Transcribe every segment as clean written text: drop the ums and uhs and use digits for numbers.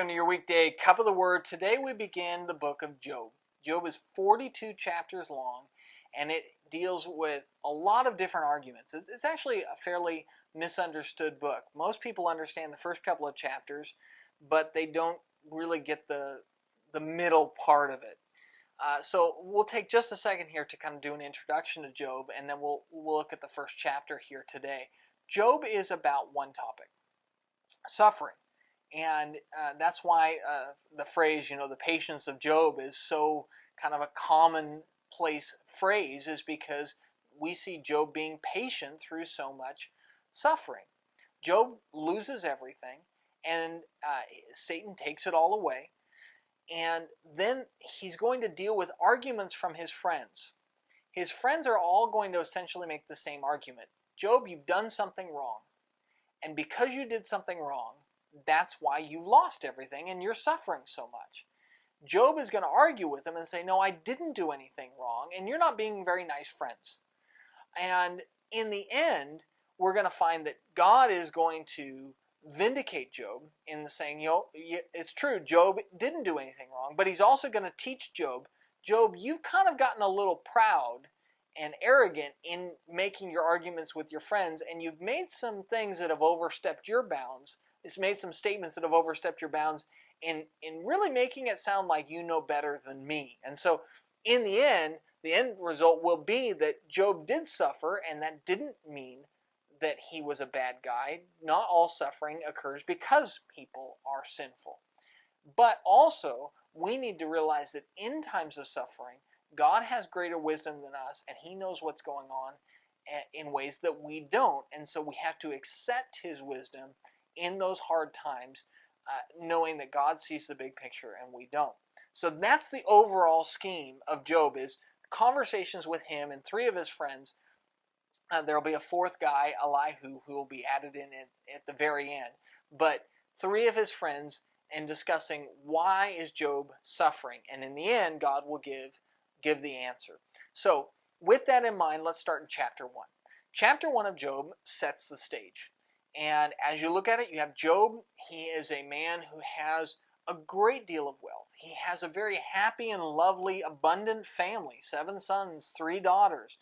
Welcome to your weekday Cup of the Word. Today we begin the book of Job. Job is 42 chapters long, and it deals with a lot of different arguments. It's actually a fairly misunderstood book. Most people understand the first couple of chapters, but they don't really get the middle part of it. So we'll take just a second here to kind of do an introduction to Job, and then we'll look at the first chapter here today. Job is about one topic: suffering. And that's why the phrase, the patience of Job is so kind of a commonplace phrase, is because we see Job being patient through so much suffering. Job loses everything, and Satan takes it all away. And then he's going to deal with arguments from his friends. His friends are all going to essentially make the same argument. Job, you've done something wrong. And because you did something wrong, that's why you've lost everything and you're suffering so much. Job is going to argue with him and say, no, I didn't do anything wrong, and you're not being very nice friends. And in the end, we're going to find that God is going to vindicate Job in the saying, it's true, Job didn't do anything wrong, but he's also going to teach Job, you've kind of gotten a little proud and arrogant in making your arguments with your friends, and you've made some things that have overstepped your bounds. It's made some statements that have overstepped your bounds in really making it sound like you know better than me. And so in the end result will be that Job did suffer, and that didn't mean that he was a bad guy. Not all suffering occurs because people are sinful. But also, we need to realize that in times of suffering, God has greater wisdom than us, and He knows what's going on in ways that we don't. And so we have to accept His wisdom in those hard times, knowing that God sees the big picture and we don't. So that's the overall scheme of Job, is conversations with him and three of his friends. There will be a fourth guy, Elihu, who will be added in at the very end. But three of his friends, and discussing why is Job suffering. And in the end, God will give the answer. So with that in mind, let's start in chapter 1. Chapter 1 of Job sets the stage. And as you look at it, you have Job. He is a man who has a great deal of wealth. He has a very happy and lovely, abundant family, 7 sons, 3 daughters.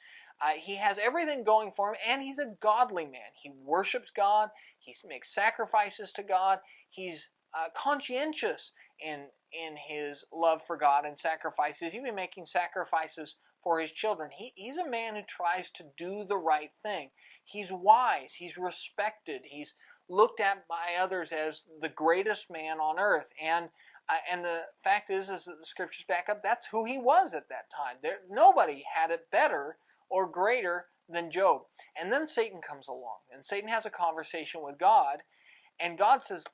He has everything going for him, and he's a godly man. He worships God. He makes sacrifices to God. He's conscientious in his love for God and sacrifices, even making sacrifices for his children. He's a man who tries to do the right thing. He's wise. He's respected. He's looked at by others as the greatest man on earth. And the fact is that the scriptures back up, that's who he was at that time. Nobody had it better or greater than Job. And then Satan comes along, and Satan has a conversation with God, and God says,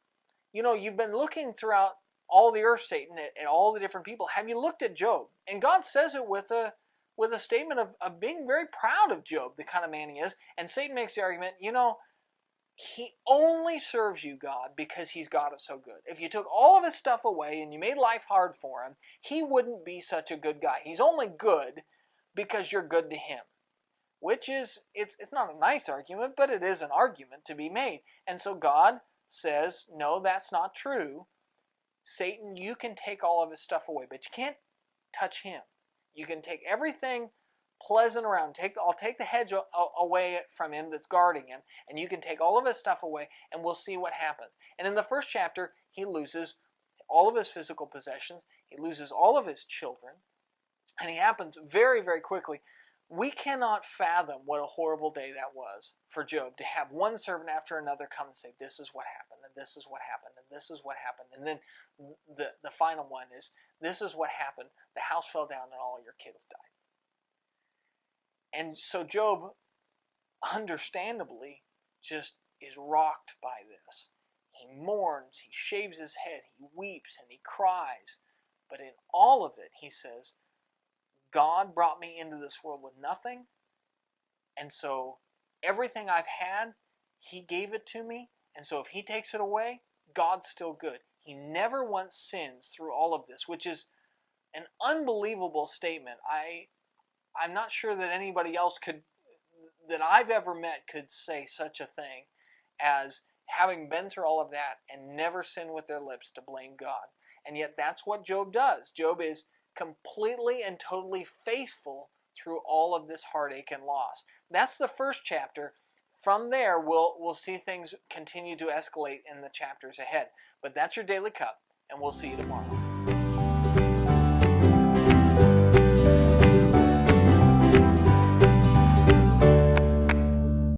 you've been looking throughout all the earth, Satan, at all the different people. Have you looked at Job? And God says it with a statement of being very proud of Job, the kind of man he is. And Satan makes the argument, he only serves you, God, because he's got it so good. If you took all of his stuff away and you made life hard for him, he wouldn't be such a good guy. He's only good because you're good to him. Which is, it's not a nice argument, but it is an argument to be made. And so God says, no, that's not true. Satan, you can take all of his stuff away, but you can't touch him. You can take everything pleasant around. I'll take the hedge away from him that's guarding him, and you can take all of his stuff away, and we'll see what happens. And in the first chapter, he loses all of his physical possessions. He loses all of his children, and it happens very, very quickly. We cannot fathom what a horrible day that was for Job, to have one servant after another come and say, this is what happened, and this is what happened, and this is what happened. And then the final one is, this is what happened. The house fell down and all your kids died. And so Job, understandably, just is rocked by this. He mourns, he shaves his head, he weeps, and he cries. But in all of it, he says, God brought me into this world with nothing, and so everything I've had, He gave it to me, and so if He takes it away, God's still good. He never once sins through all of this, which is an unbelievable statement. I'm not sure that anybody else that I've ever met could say such a thing as having been through all of that and never sin with their lips to blame God. And yet that's what Job does. Job is completely and totally faithful through all of this heartache and loss. That's the first chapter. From there, we'll see things continue to escalate in the chapters ahead. But that's your Daily Cup, and we'll see you tomorrow.